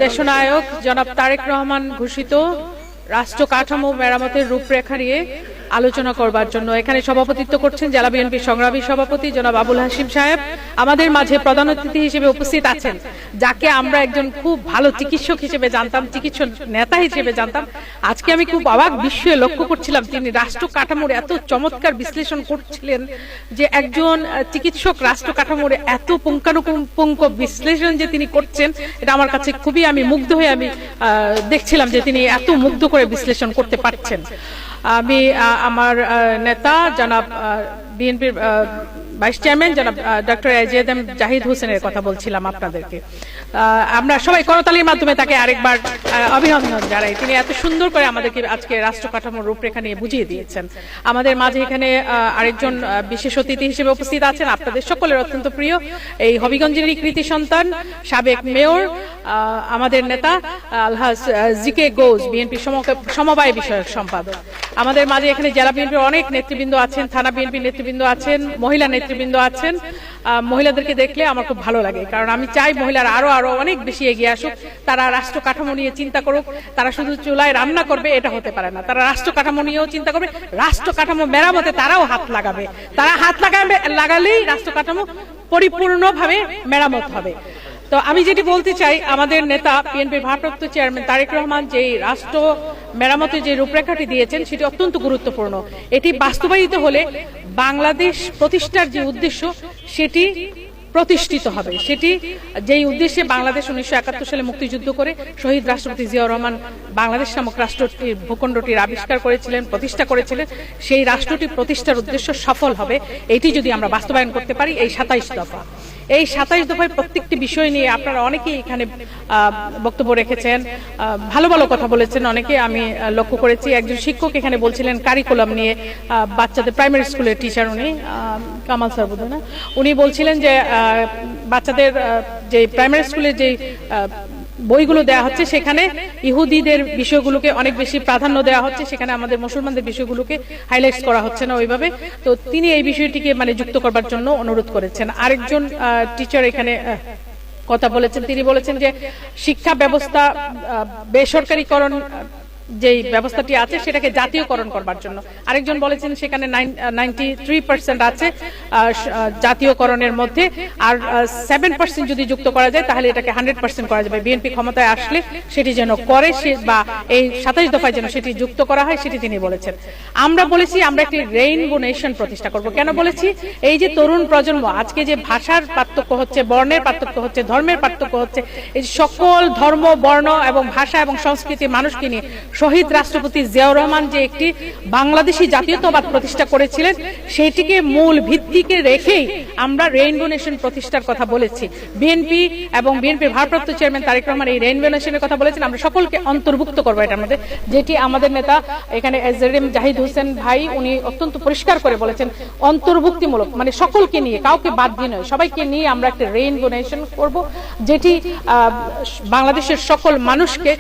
দেশনায়ক জনাব তারেক রহমান ঘোষিত রাষ্ট্র কাঠামো মেরামতের রূপরেখা নিয়ে আলোচনা করবার জন্য এখানে সভাপতিত্ব করছেন জেলা বিএনপির সংগ্রামী সভাপতি জনাব আবুল হাশিম সাহেব। আমাদের মাঝে প্রধান অতিথি হিসেবে উপস্থিত আছেন যাকে আমরা একজন খুব ভালো চিকিৎসক হিসেবে জানতাম, চিকিৎসক নেতা হিসেবে জানতাম। আজকে আমি খুব অবাক বিস্ময়ে লক্ষ্য করছিলাম তিনি রাষ্ট্র কাঠামোর এত চমৎকার বিশ্লেষণ করছিলেন যে একজন চিকিৎসক রাষ্ট্র কাঠামোর এত পুঙ্খানুপুঙ্খ বিশ্লেষণ যে তিনি করছেন, এটা আমার কাছে খুবই আমি মুগ্ধ হয়ে আমি দেখছিলাম যে তিনি এত মুগ্ধ করে বিশ্লেষণ করতে পারছেন। আমি আমার নেতা জনাব বিএনপির ভাইস চেয়ারম্যান জনাব ডক্টর এজেএম জাহিদ হোসেনের কথা বলছিলাম আপনাদেরকে। আমরা সবাই করতালির মাধ্যমে তাকে আরেকবার অভিনন্দন জানাই। তিনি এত সুন্দর করে আমাদেরকে আজকে রাষ্ট্র কাঠামোর রূপরেখা নিয়ে বুঝিয়ে দিয়েছেন। আমাদের মাঝে এখানে আরেকজন বিশেষ অতিথি হিসেবে উপস্থিত আছেন আপনাদের সকলের অত্যন্ত প্রিয় এই হবিগঞ্জেরই কৃতি সন্তান সাবেক মেয়র আমাদের নেতা আলহাজ জিকে গোজ, বিএনপি সমবায় বিষয়ক সম্পাদক। আমাদের মাঝে এখানে জেলা বিএনপির অনেক নেতৃবৃন্দ আছেন, থানা বিএনপির নেতৃবৃন্দ আছেন, মহিলা নেতৃবৃন্দ আছেন। মহিলাদেরকে দেখলে আমার খুব ভালো লাগে, কারণ আমি চাই মহিলারা আরো আরো অনেক বেশি এগিয়ে আসুক। তারা রাষ্ট্র কাঠামো নিয়ে চিন্তা করুক। তারা শুধু চুলায় রান্না করবে এটা হতে পারে না, তারা রাষ্ট্র কাঠামো নিয়েও চিন্তা করবে, রাষ্ট্র কাঠামো মেরামতে তারাও হাত লাগাবে। তারা হাত লাগালেই রাষ্ট্র কাঠামো পরিপূর্ণভাবে মেরামত হবে। তো আমি যেটি বলতে চাই, আমাদের নেতা বিএনপির ভারপ্রাপ্ত চেয়ারম্যান তারেক রহমান যে রাষ্ট্র মেরামতের যে রূপরেখাটি দিয়েছেন সেটি অত্যন্ত গুরুত্বপূর্ণ। এটি বাস্তবায়িত হলে বাংলাদেশ প্রতিষ্ঠার যে উদ্দেশ্য সেটি প্রতিষ্ঠিত হবে। সেটি যেই উদ্দেশ্যে বাংলাদেশ 1971 সালে মুক্তিযুদ্ধ করে শহীদ রাষ্ট্রপতি জিয়াউর রহমান বাংলাদেশ নামক রাষ্ট্রটির ভূখণ্ডটির আবিষ্কার করেছিলেন, প্রতিষ্ঠা করেছিলেন, সেই রাষ্ট্রটি প্রতিষ্ঠার উদ্দেশ্য সফল হবে এটি যদি আমরা বাস্তবায়ন করতে পারি। এই 27 দফা, এই 27 দফায় প্রত্যেকটি বিষয় নিয়ে আপনারা অনেকেই এখানে বক্তব্য রেখেছেন, ভালো ভালো কথা বলেছেন অনেকে। আমি লক্ষ্য করেছি একজন শিক্ষক এখানে বলছিলেন কারিকুলাম নিয়ে, বাচ্চাদের প্রাইমারি স্কুলের টিচার, উনি কামাল স্যার বোধ না, উনি বলছিলেন যে বাচ্চাদের যে প্রাইমারি স্কুলের যে বইগুলো দেওয়া হচ্ছে সেখানে ইহুদিদের বিষয়গুলোকে অনেক বেশি প্রাধান্য দেওয়া হচ্ছে, সেখানে আমাদের মুসলমানদের বিষয়গুলোকে হাইলাইট করা হচ্ছে না ওইভাবে। তো তিনি এই বিষয়টিকে যুক্ত করবার জন্য অনুরোধ করেছেন। আরেকজন টিচার এখানে কথা বলেছেন, তিনি বলেছেন যে শিক্ষা ব্যবস্থা বেসরকারীকরণ যেই ব্যবস্থাটি আছে সেটাকে জাতীয়করণ করবার জন্য। আরেকজন বলেছেন সেখানে 93% আছে জাতীয়করণের মধ্যে, আর 7% যদি যুক্ত করা যায় তাহলে এটাকে 100% করা যাবে। বিএনপি ক্ষমতায় আসলে সেটি যেন করে, বা এই 27 দফায় যেন সেটি যুক্ত করা হয় সেটি তিনি বলেছেন। আমরা বলেছি আমরা একটি রেইনবো নেশন প্রতিষ্ঠা করব। কেন বলেছি? এই যে তরুণ প্রজন্ম আজকে যে ভাষার পার্থক্য হচ্ছে, বর্ণের পার্থক্য হচ্ছে, ধর্মের পার্থক্য হচ্ছে, এই সকল ধর্ম বর্ণ এবং ভাষা এবং সংস্কৃতির মানুষকে নিয়ে শহীদ রাষ্ট্রপতি জিয়াউর রহমান যে একটি বাংলাদেশি জাতীয়তাবাদ প্রতিষ্ঠা করেছিলেন সেটিকে মূল ভিত্তিকে রেখেই আমরা রেইনবো নেশন প্রতিষ্ঠার কথা বলেছি। বিএনপি এবং বিএনপির ভারপ্রাপ্ত চেয়ারম্যান তারেক রহমান এই রেইনবো নেশনের কথা বলেছেন। আমরা সকলকে অন্তর্ভুক্ত করবো এটার মধ্যে, যেটি আমাদের নেতা এখানে এজেএম জাহিদ হোসেন ভাই উনি অত্যন্ত পরিষ্কার করে বলেছেন অন্তর্ভুক্তিমূলক, সকলকে নিয়ে, কাউকে বাদ দিয়ে নয়, সবাইকে নিয়ে আমরা একটা রেইনবো নেশন করব, যেটি বাংলাদেশের সকল মানুষকে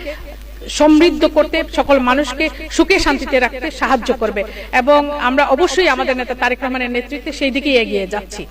সমৃদ্ধ করতে, সকল মানুষকে সুখে শান্তিতে রাখতে সাহায্য করবে। এবং আমরা অবশ্যই আমাদের নেতা তারেক রহমানের নেতৃত্বে সেই দিকেই এগিয়ে যাচ্ছি।